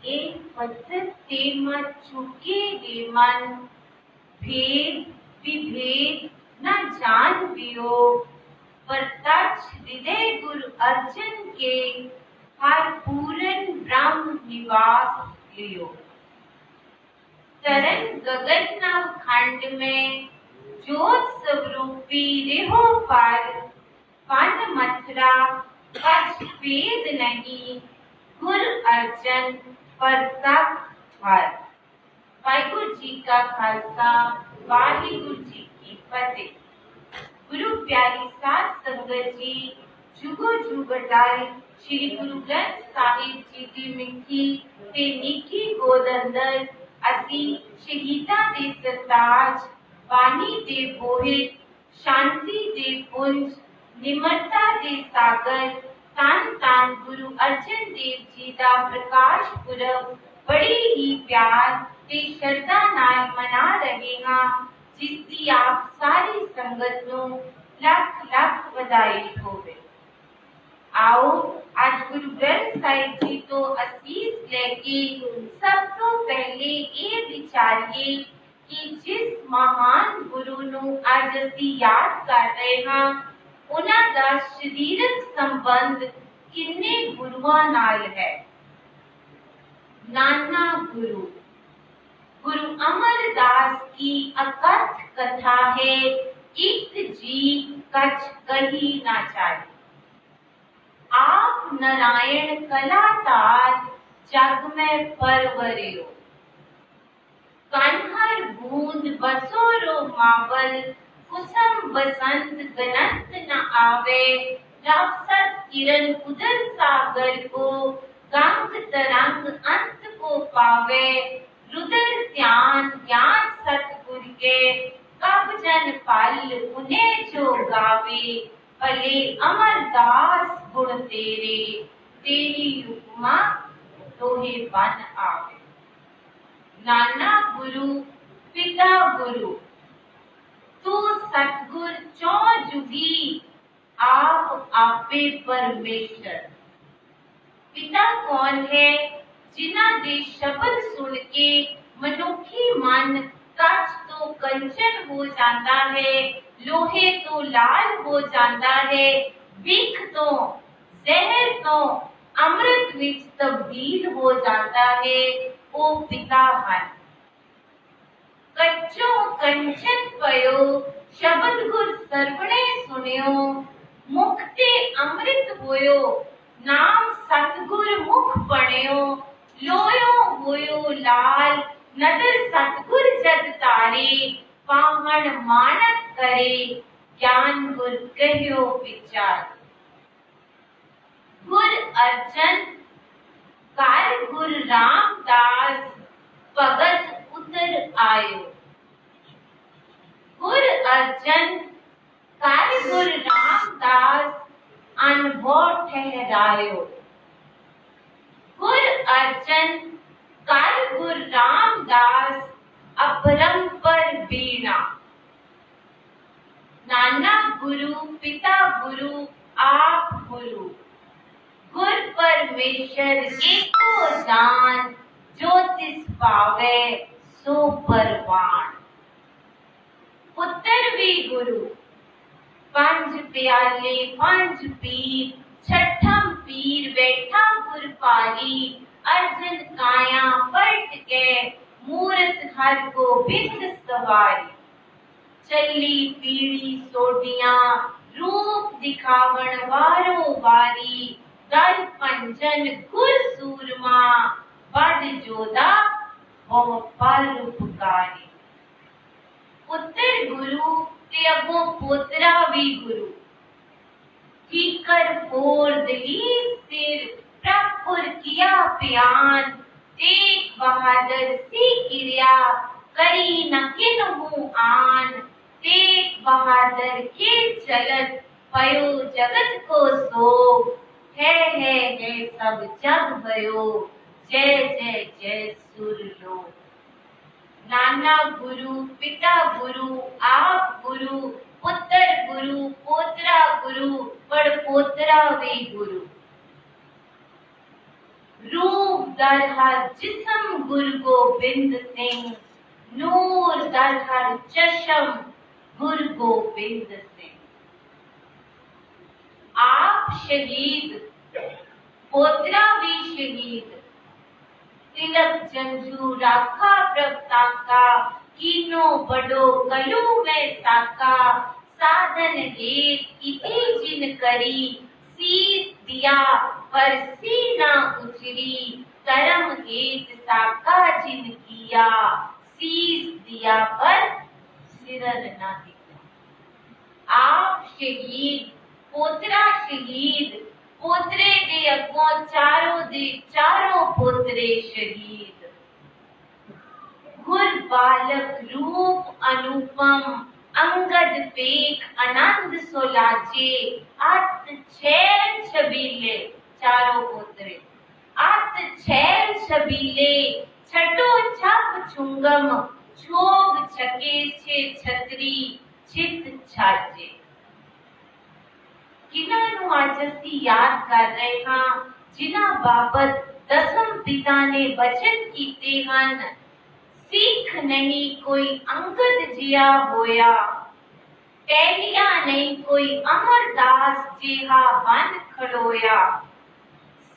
एक पद्धत ते मत चुके रे मन, भेद विभेद न जान पियो, प्रत्यक्ष हृदय गुरु अर्जन के हर पूरन ब्रह्म निवास लियो। तरन गगन नव खंड में ज्योत स्वरूपी रेहो पर, पन मथुरा कछ भेद नहीं, गुरु अर्जन प्रत्यक्ष हर। वाहिगुरु जी का खालसा, वाहिगुरु जी की फतेह। गुरु प्यारी साध संगत जी, जुगो जुग ढाई श्री गुरु ग्रंथ साहिब जी की मिठी ते निकी गोद अंदर असी शहीदां दे सरताज, बानी दे बोहित, शांति दे पुंज, निमरता दे सागर, तन तन गुरु अर्जन देव जी का प्रकाश पुरब बड़ी ही प्यार ते श्रद्धा नाल मना रहे हैं, जिसकी आप सारी संगत नूं लख लख बधाई होवे। आओ आज गुरु ग्रंथ साहिब जी तो असीस लेके सब तो पहले ये विचारिए कि जिस महान गुरु नूं आज असी याद कर रहे हैं, उन्हां दा शरीरक संबंध किन्ने गुरुआं नाल है। नाना गुरु गुरु अमरदास की अकथ कथा है, एक जी कछ कही ना चाहे। आप नारायण कलातार जग में परवरियो, कन्हर बूंद बसोरो मावल, कुसुम बसंत गनंत न आवे, राक्षस किरण उदर सागर को, गंग तरंग अंत को पावे, रुदर ध्यान ज्ञान सतगुर के, कब जन पल उन्हें जो गावे, भले अमरदास गुण तेरे, तेरी उपमा तोहे बन आवे। नाना गुरु पिता गुरु, तू सतगुर चौ जुगी, आप आपे परमेश्वर। पिता कौन है? जिन्हां दे शब्द सुन के मनुखी मन कच्छ तो कंचन हो जाता है, लोहे तो लाल हो जाता है, बिख तो जहर तो अमृत विच तब्दील हो जाता है। ओ पिता हन कच्चो कंचन पयो, शब्द गुर सरवणे सुनियो, मुख ते अमृत होयो, नाम सतगुर मुख पढ़ियो, लोयो होयो लाल, नदर सतगुर जग तारे, पाहन मानक करे, ज्ञान गुर कहियो विचार। गुर अर्जन कर गुर रामदास, भगत उतर आयो। गुर अर्जन कर गुर रामदास, अनबो ठहरायो। गुर अर्जन कर गुर रामदास, अपरंपर बीणा। नाना गुरु पिता गुरु आप गुरु, गुर परमेश्वर एको जान, जो तिस पावे सो परवान। पुत्र भी गुरु, पंज प्याले पंज पीर, छठम पीर बैठा गुर पारी, अर्जन काया पलट के, मूरत हर गोबिंद सवारी। चली पीड़ी सोडियां, रूप दिखावन वारो वारी, दल पंजन गुर सूरमा, बड़ जोधा बहु पर उपकारी। पुत्र गुरु ते अगो पोतरा भी गुरु, ठीकर फोर दलील सिर, प्रपुर किया प्यान, तेग बहादुर सी क्रिया, करी न किन्हु आन, तेग बहादुर के चलत, पयो जगत को सोग, है सब जग भयो, जय जय जय सुरलोक। नाना गुरु पिता गुरु आप गुरु, पुत्र गुरु पोत्र दर हर जिस्म गुरु गोबिंद सिंह, नूर दर हर चश्म गुरु गोबिंद सिंह। आप शहीद, पोतरा भी शहीद, तिलक जंजू राखा प्रभता का, कीनो बड़ो कलू में साका, साधन हेत इति जिन करी, शीस दिया पर सी ना उचरी, कर्म हेत साका जिन किया, शीस दिया पर सिरर ना दिया। आप शहीद, पोतरा शहीद, पोतरे दे अगों चारों दे चारों पोतरे शहीद। गुर बालक रूप अनुपम, अंगद पेख आनंद सोलाजे, अत छैल छबीले चारों पोतरे, अत छैल छबीले, छठो छप छुंगम, छोग छके छे छतरी, चित छाजे। किन्हां नूं अज असीं याद कर रहे हां, जिन्हां बाबत दसम पिता ने वचन कीते हन। सिख नहीं कोई अंगद जिया होया, टहलिया नहीं कोई अमरदास जिहा बन खड़ोया,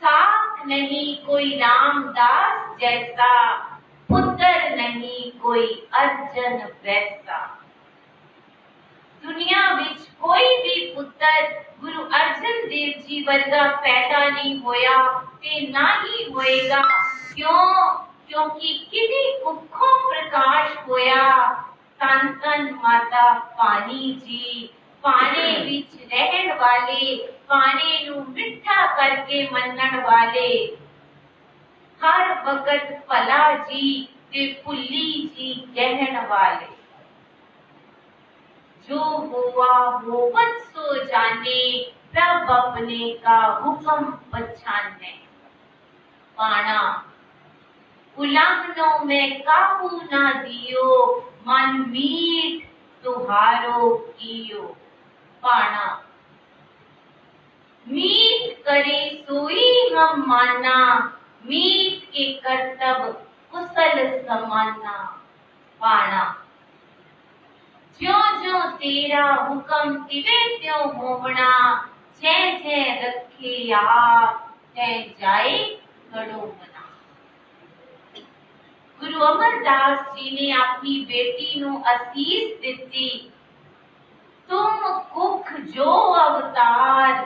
साख नहीं कोई रामदास जैसा, पुत्र नहीं कोई अर्जन वैसा। दुनिया विच कोई भी पुत्र गुरु अर्जन देव जी वर्गा पैदा नहीं होया ते ना ही होएगा। क्यों? क्योंकि किसी कुखों प्रकाश होया, तन तन माता पानी जी, पाने विच रहन वाले, पाने नू मिठा करके मनन वाले, हर वक्त भला जी ते भुल्ली जी कहन वाले। जो हुआ होवत सो जाने, प्रभ अपने का हुक्म पछाने। पाना उल्लंघनों में काबू ना दियो, मन मीठ तुहारो कियो। पाना मीठ करे सोई हम माना, मीठ के कर्तव्य कुशल समाना। पाना ज्यों ज्यों तेरा हुक्म तिवे त्यों होवना, जय जय रखे आप तय जाए घड़ो मना। गुरु अमरदास जी ने अपनी बेटी नू असीस दिती, तुम कुख जो अवतार,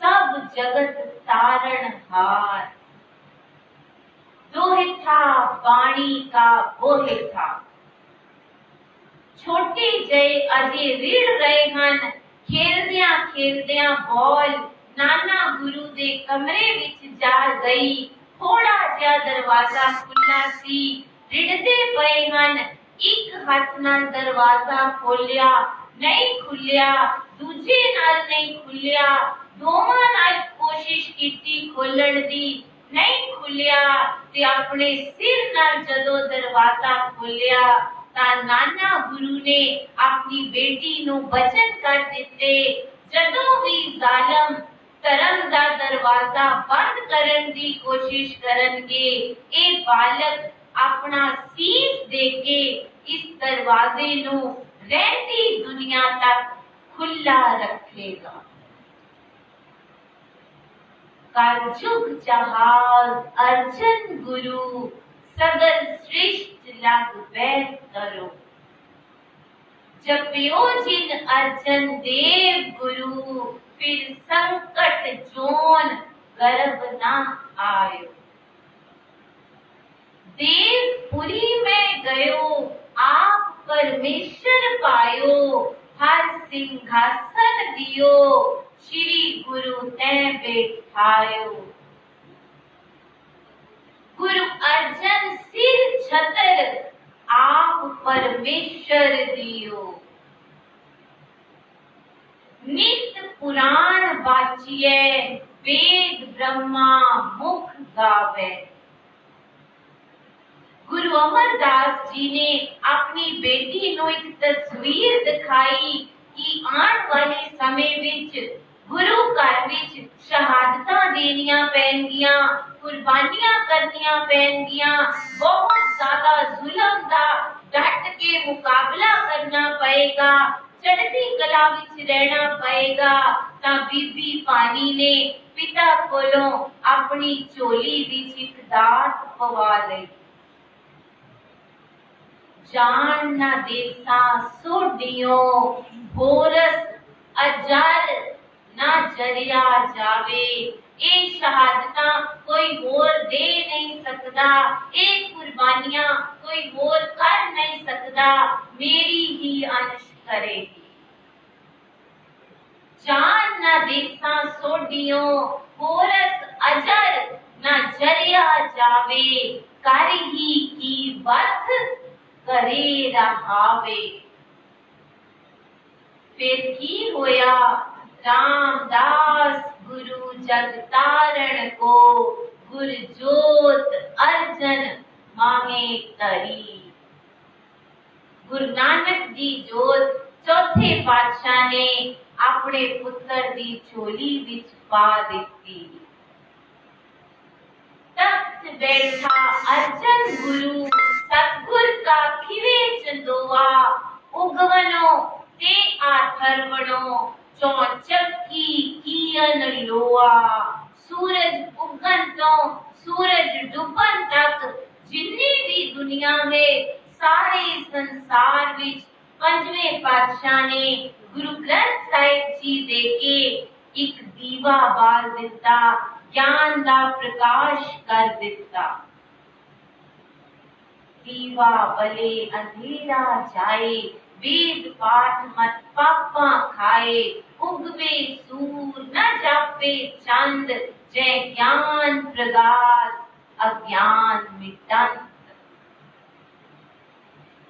सब जगत तारण हार। दोहे था वाणी का बोहे था, छोटे जय अजे रीढ़ रहे हन, खेलदियां खेलदियां बॉल नाना गुरु दे कमरे विच जा गई। थोड़ा जिहा दरवाजा खुला सी, रिड़दे पए हन, एक हाथ नाल दरवाजा खोलिया, नहीं खुलिया, दूजे नाल नहीं खुलिया, दोवां नाल कोशिश कीती खोलण दी, नहीं खुलिया, ते अपने सिर नाल जदों दरवाजा खोलिया ता नाना गुरु ने अपनी बेटी नू वचन कर दिते, जदों भी जालम धर्म दा दरवाजा बंद करन दी कोशिश करनगे, ए बालक अपना सीस देके इस दरवाजे नू रहती दुनिया तक खुला रखेगा। कलयुग जहाज अर्जन गुरु, सगल सृष्टि लग बैठ करो। जपियो जिन अर्जन देव गुरु, फिर संकट जोन गर्भ ना आयो। देवपुरी में गयो आप परमेश्वर पायो, हर सिंहासन दियो श्री गुरु ने बैठायो। गुरु अर्जन सिर छतर, आप परमेश्वर दियो। नित पुराण बाचिए, वेद ब्रह्मा मुख गावे। गुरु अमरदास जी ने अपनी बेटी नू एक तस्वीर दिखाई कि आने वाले समय विच गुरु घर विच शहादतां देनियां पैणगियां, कुर्बानियां करनियां पैणगियां, बहुत ज्यादा जुल्म दा डट के मुकाबला करना पएगा, चढ़ती कला विच रहना पएगा। तां बीबी पानी ने पिता कोलों अपनी झोली विच इक दात पवा लई। जान ना देसा सोडियो होरस अजर ना जरिया जावे। ये शहादतां कोई होर दे नहीं सकदा, ये कुर्बानियां कोई होर कर नहीं सकदा, मेरी ही अंश करेगी। जान ना देसा सोडियो होरस अजर ना जरिया जावे, कर ही की बथ करे रहावे। फिर की होया रामदास गुरु जग तारण को, गुर जोत अर्जन मांगे तरी। गुरु नानक जी जोत चौथे पातशाह ने अपने पुत्र दी झोली विच पा दिती। तख्त बैठा अर्जन गुरु सतगुर का खिवे चंदोआ, उगवनो ते आथर्वणो चौचक्की कियन लोआ। सूरज उगन तो सूरज डुबन तक जिन्नी भी दुनिया है, सारे संसार विच पंजवें पातशाह ने गुरु ग्रंथ साहिब जी दे के एक दीवा बाल दिता, ज्ञान दा प्रकाश कर दिता। दीवा बले अंधेरा जाए, वेद पाठ मत पापा खाए, उगवे सूर न जापे चंद, जय ज्ञान प्रगात अज्ञान मिटंत।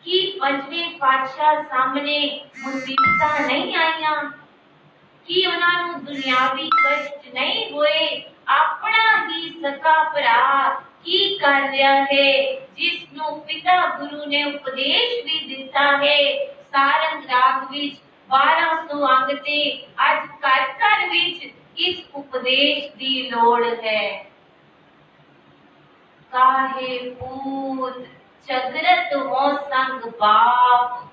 कि पंजवें पातशाह सामने मुसीबतां नहीं आईयां, कि उन्हां नूं दुनियावी कष्ट नहीं होए। अपना ही सका भरा की कर रहा है, जिसनों पिता गुरु ने उपदेश भी दिता है। सारंग राग विच 1200 अंग ते अज घर घर विच इस उपदेश दी लोड़ है। काहे पूत चगरत हो संग बाप,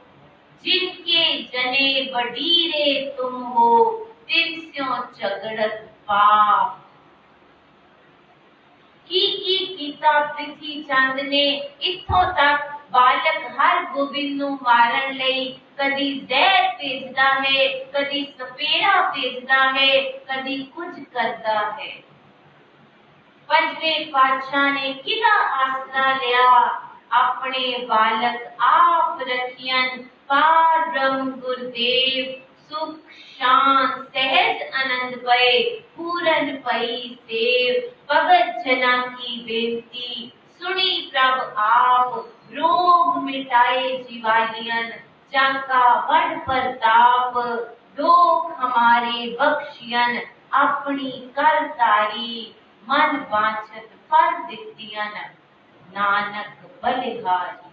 जिनके जने बडीरे तुम हो, तिनस्यों चगड़त पाप। की कीता पृथ्वी चंद ने इत्थों तक बालक हर गोबिंद नूं मारन लई कदी जहर भेजदा है, कदी सपेरा भेजदा है, कदी कुछ करदा है। पंजवें पातशाह ने किदा आसरा लिया, अपने बालक आप रखियन। पार ब्रह्म गुरुदेव सुख शांत सहज आनंद पए, पूरन पई सेव। भगत जना की बेनती सुनी प्रभ आप, रोग मिटाए जीवालियन, जाका वड प्रताप। दोख हमारे बख्शियन, अपनी कर तारी, मन वांछत फल दितियन, नानक बलिहारी।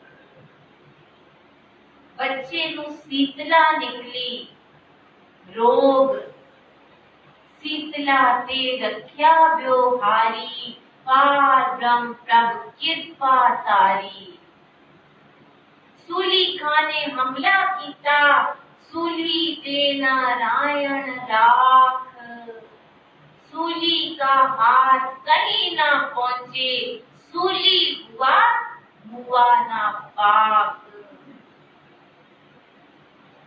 बच्चे नूं शीतला निकली, रोग शीतला ते रख्या ब्योहारी। पार ब्रह्म प्रभ कृपा तारी। सूली खाने हमला कीता, सूली ते नारायण राख। सूली का हाथ कहीं ना पहुंचे, सूली हुआ मुआ ना पाक।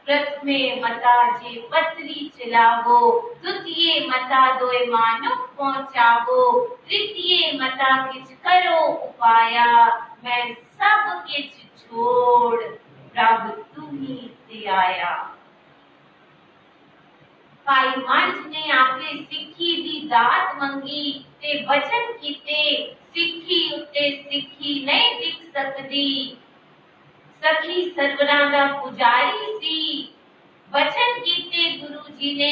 प्रथमे मता जे पत्री चलावो, द्वितीय मता दोय मानुख पहुंचावो, तृतीय मता किछ करो उपाया। मैं सब किछ छोड़ प्रभ तुम्ही ते आया। भाई मंच ने आके सिक्खी दी दात मंगी ते वचन कीते, सिक्खी उत्ते सिक्खी नहीं टिक सकदी। सखी सरवरां दा पुजारी सी, वचन कीते गुरु जी ने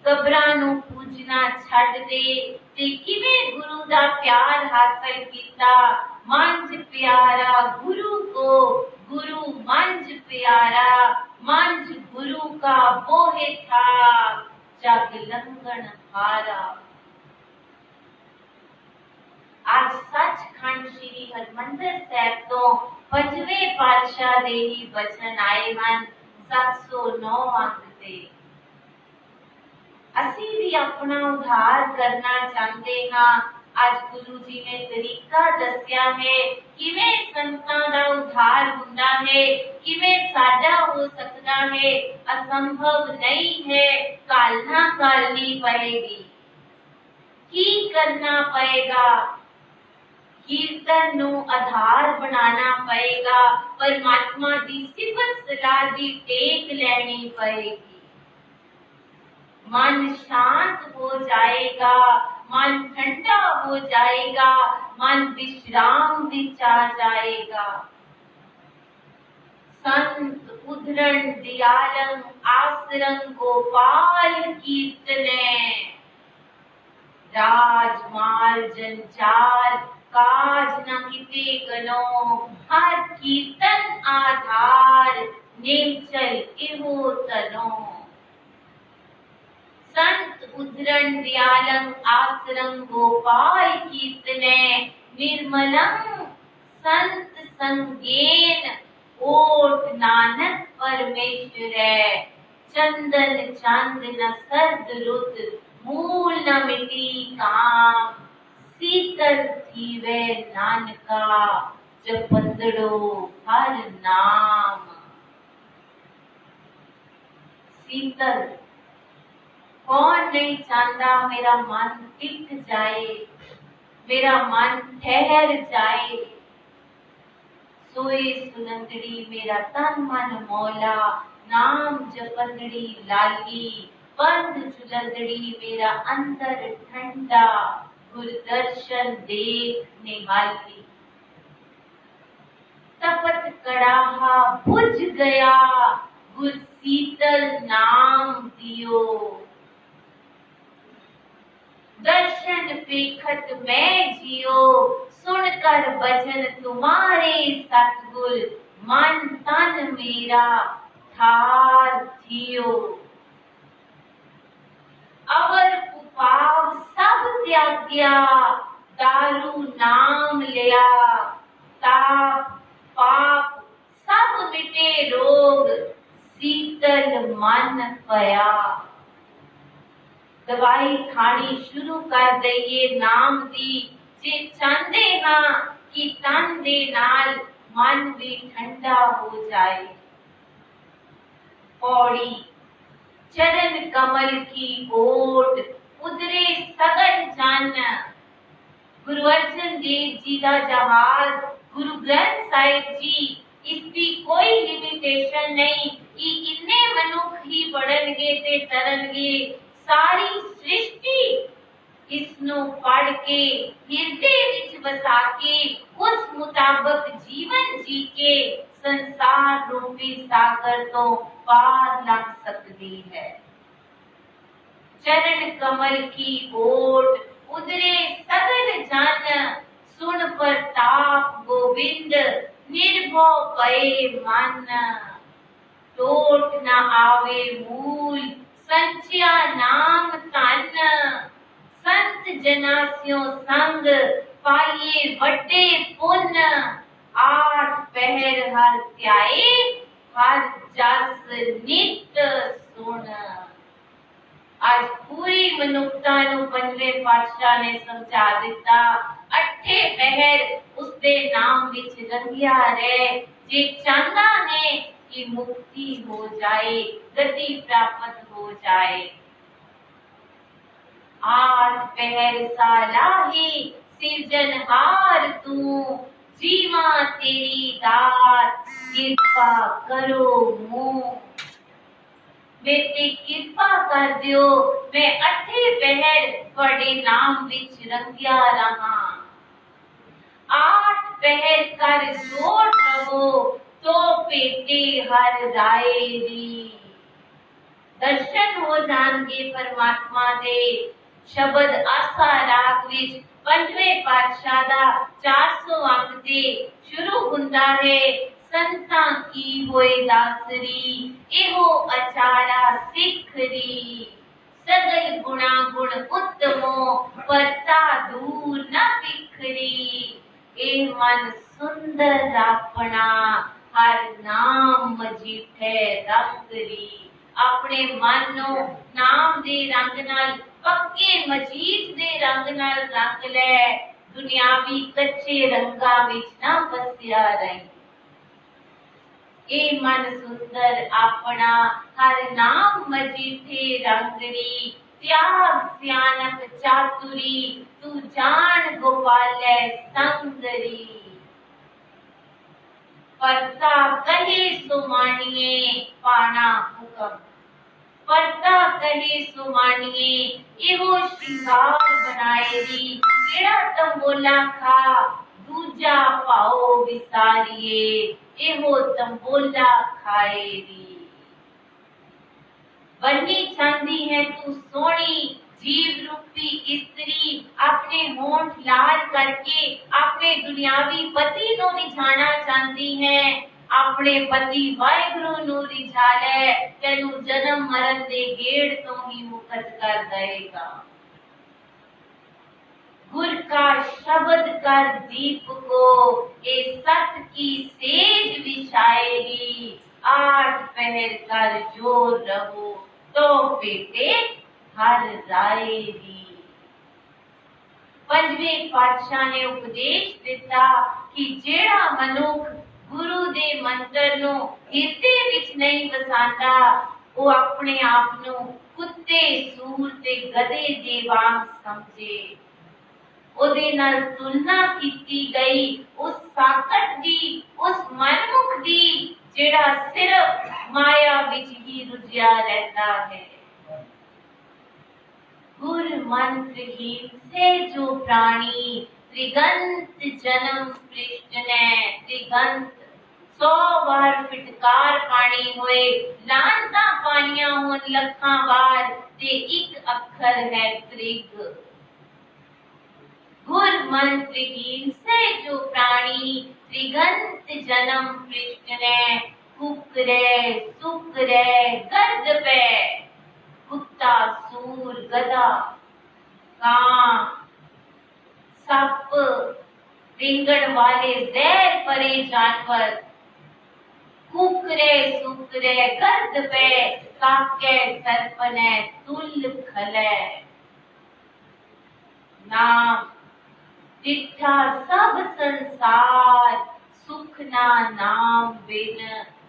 कबरां नूं पूजना छड्ड दे। ते किवें गुरु दा प्यार हासिल कीता, मंझ प्यारा गुरु को, गुरु मंझ प्यारा। मंझ गुरु का बोहे था, जग लंघन हारा। आज सचखंड श्री हरमंदिर साहिब तो 5वें पातशाह दे ही बचन आए हैं 709 अंक ते। ਅਸੀਂ भी अपना उद्धार करना चाहते हाँ। आज गुरु जी ने तरीका दस्या है किवें संतां दा उद्धार हुंदा है, किवें साडा हो सकता है। असंभव नहीं है, कालना कालनी पड़ेगी। की करना पड़ेगा? कीर्तन नू आधार बनाना पड़ेगा। परमात्मा दी सिफत सलाह दी टेक लेनी पड़ेगी। मन शांत हो जाएगा, मन ठंडा हो जाएगा, मन विश्राम विच आ जाएगा। संत उद्धरण दयालंग आसरंग गोपाल कीर्तने। राजमाल जंजाल काज न किते गनो, हर कीर्तन आधार नेचल इहो तनो। संत उद्धरण दयालंग आसरंग गोपाल कीर्तने। निर्मलंग संत संगेन ओट नानक परमेश्वरै। चंदन चंद न सर्द रुत मूल न मिटी काम। शीतल थीवे नानका जपंदड़ो हर नाम। शीतल कौन नहीं चाहता मेरा मन टिक जाए, मेरा मन ठहर जाए। सोए सुनंदड़ी मेरा तन मन मौला, नाम जपंदड़ी लाली। बंद जुलंदड़ी मेरा अंतर ठंडा, गुर दर्शन देख निहाली। तपत कड़ाहा बुझ गया, गुर शीतल नाम दियो। दर्शन पेखत मैं जियो, सुनकर भजन तुम्हारे सतगुर। मन तन मेरा ठार थियो। अवर कुपाव सब त्याग्या, दारू नाम लिया। ताप पाप सब मिटे रोग, शीतल मन पया। दवाई खानी शुरू कर दईए नाम दी, जे चाहते हाँ कि तन दे नाल मन भी ठंडा हो जाए। पौड़ी चरण कमल की ओट उधरे सगन जन। गुरु अर्जन देव जी का जहाज गुरु ग्रंथ साहिब जी, इसकी कोई लिमिटेशन नहीं कि इन्ने मनुख ही बढ़नगे ते तरनगे। सारी सृष्टि इसनु पढ़ के हृदय विच बसा के उस मुताबिक जीवन जी के संसार रूपी सागर तो पार लग सकती है। चरण कमल की ओट उधरे सगल जन, सुन प्रताप गोविंद निर्भव पए मन। टोट न आवे मूल संचिया नाम तन। संत जनास्यों संग पाइए वड्डे पुन। आठ पहर हर त्याए, हर जस नित सुन। आज पूरी मनुखता नू 5वें पातशाह ने समझा दिता। अठे पहर उसके नाम विच रंगिया रहे। जे चाहता है कि मुक्ति हो जाए, गति प्राप्त हो जाए। आठ पहर सालाही सिरजनहार तू, जीवा तेरी दात कृपा करो मुँह। मेरे कृपा कर दियो, मैं अठे पहर बड़े नाम विच रंगिया रहा। आठ पहर कर जोड़ रहो, तो पेटे हर राय दी। दर्शन हो जाएंगे परमात्मा दे। शब्द आसा राग विच 5वें पातशाह दा 400 अंक ते शुरू हुंदा है। संतां की होए दासरी, एहो अचारा सिखरी। सगल गुणा गुण उत्तमो परता दूर न बिखरी। ए मन सुंदर अपना हर नाम मजीठे रंगरी। अपने मन नो नाम दे रंग नाल पक्के मजीठ दे रंग नाल रंग ले। दुनियावी कच्चे रंगा विच ना फसिया रही। ए मन सुंदर अपना हर नाम मजीठे रंगरी। त्याग सियानक चातुरी तू जान गोपालै संगरी। परता कहे सो मानिए पाना हुक्म। परता कहे सो मानिए एहो श्रृंगार बनाएरी। जेड़ा तंबोला खा दूजा पाओ विसारिए। एहो तंबोला खाएरी। बननी चाहती है तू सोनी जीव रूपी स्त्री। अपने होंठ लाल करके अपने दुनियावी पति को रिझाना चाहती है। अपने पति वाहिगुरु नु रिझा ले तेनू जन्म मरण दे गेड़ तो ही मुक्त कर देगा। गुर का शब्द कर दीप को ए सत की सेज विछाएगी। 8 पहर कर जोर रहो तो बेटे हर राएगी। पंजवें पातशाह ने उपदेश दिता कि जेड़ा मनुख गुरु दे मंत्र नु हिरदे विच नहीं वसांदा वो अपने आप नु कुत्ते सूर ते गधे दे वांग समझे। ओदे नाल तुलना कीती गई उस साकट दी उस मनमुख दी जेड़ा सिर्फ माया विच ही रुझिया रहता है। गुर मंत्रहीन से जो प्राणी त्रिगंत जन्म पृष्ठ ने। त्रिगंत 100 बार फिटकार पानी होए लानता पानिया होन लखां बार ते एक अखर है त्रिग। गुर मंत्रहीन से जो प्राणी त्रिगंत जन्म पृष्ठ ने। कुकरे सुकरे गर्द पे कुत्ता सूर गधा कां सप रिंगण वाले जहर परे जानवर। कुकरे सुकरे गर्द पे काके सर्पने तुल खले। नाम दिठा सब संसार सुख ना नाम बिन।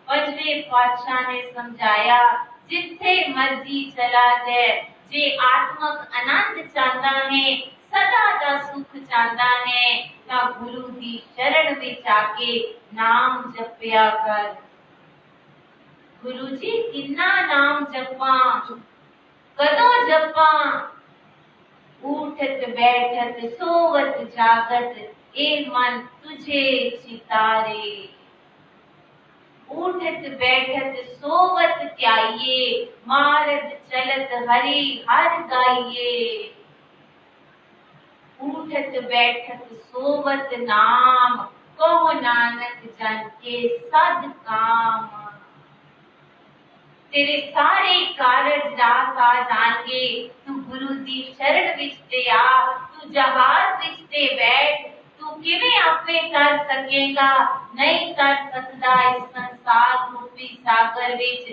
पंजवें पातशाह ने समझाया जिथे मर्जी चला जाए जे आत्मक आनंद चाहता है सदा दा सुख चाहता है ता गुरु दी शरण विच आके नाम जपया कर। गुरु जी किन्ना नाम जपा कदों जपा। उठत बैठत सोवत जागत ए मन तुझे चितारे। उठत बैठत सोवत त्याइये मारत चलत हरि हर गाइये। उठत बैठत सोवत नाम कहो नानक जन के सद काम। तेरे सारे कारज रास आ जाएंगे। तू गुरु दी शरण विच ते आ। तू जहाज विच ते बैठ। तू किवें आपे कर सकेगा नहीं कर सकदा इस संसार रूपी सागर विच।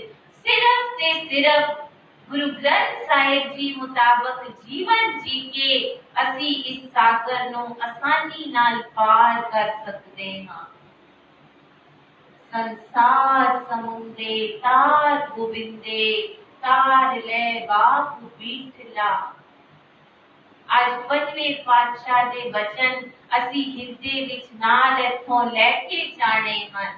सिर्फ ते सिर्फ गुरु ग्रंथ साहिब जी मुताबिक जीवन जी के असी इस सागर नु आसानी नाल पार कर सकते हां। संसार समुंदे तार गोविंदे तार ले बाप बीठला। आज पंजवें पातशाह दे वचन असी हिरदे विच नाल इथों लैके जाने हन।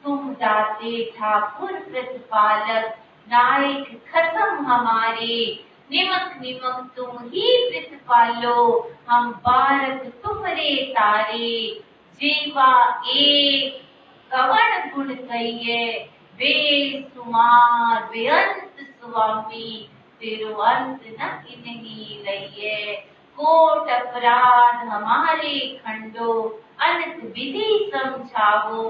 तुम दाते ठाकुर प्रतिपालक नायक खसम हमारे। निमक निमक तुम ही प्रतिपालो हम बारक तुमरे तारे। जीवा एक कवन गुण कहिए बेसुमार बेअंत स्वामी। तेरो अंत न किन्हीं लइए। कोट अपराध हमारे खंडो अनंत विधि समझावो।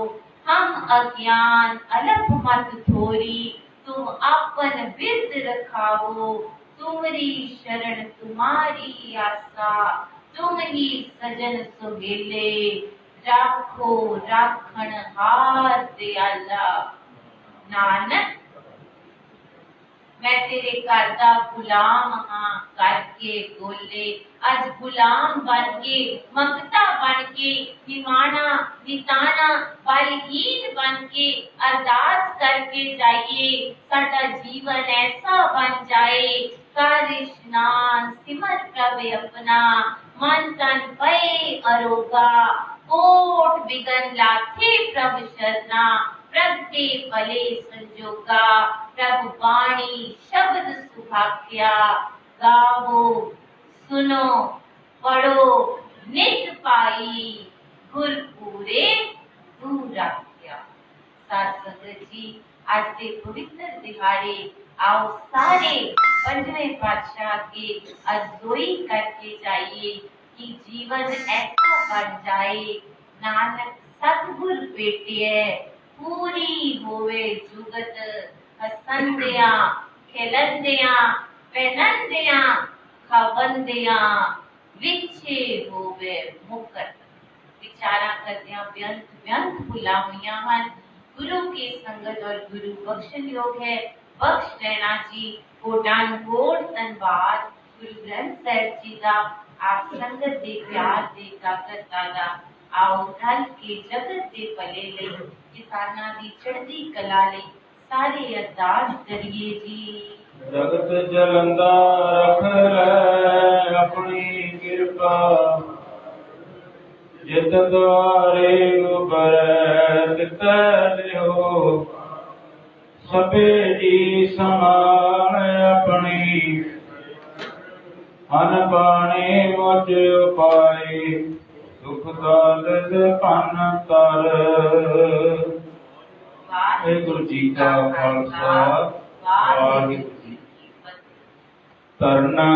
हम अज्ञान अलप मत थोरी तुम अपन विद रखावो, तुमरी शरण तुम्हारी आसा, तुम ही सजन सुहेले, राखो राखण हार दयाला। नानक मैं तेरे घर दा गुलाम हाँ करके बोले, अज गुलाम बन के मंगता बन के निमाना निताना बलहीन बन के अरदास करके जाइए, साडा जीवन ऐसा बन जाए। कर इशनान सिमर प्रभ अपना, मन तन पए अरोगा, कोट बिगन लाथे प्रभ शरणा, प्रभ ते भले संजोगा। प्रभु वाणी शब्द सुभाग्या, गावो सुनो पढ़ो नित पाई, गुर पूरे दूर राख्या। साथ संगत जी, आज के पवित्र दिहाड़े आओ सारे पंजवें पातशाह के अरज़ोई करके जाइए कि जीवन ऐसा बन जाए। नानक सतगुर भेटिए, पूरी होवे जुगत, हसंदियां खिलंदियां पहनंदियां खावंदियां, विछे होवे मुकत। विचारा करदियां व्यंत व्यंत भुला हुईयां हन। गुरु की संगत और गुरु बख्शन योग है। बख्श लेना जी। कोटान कोट धन्यवाद गुरु ग्रंथ साहिब जी का। आप संगत दे प्यार दे ताकत दादा। आओ धन के जगत दे भले ले, किसाना दी चढ़दी कला ले, सारे अरदास करिए जी। जगत जलंदा रख ले अपनी कृपा, जित द्वारे उबरै तित लियो, सबे जी समान अपनी, अन पानी मुझ उपाय, सुख दौलत धन तर। वाहिगुरु जी का खालसा, वाहिगुरु जी की फतेह। तरना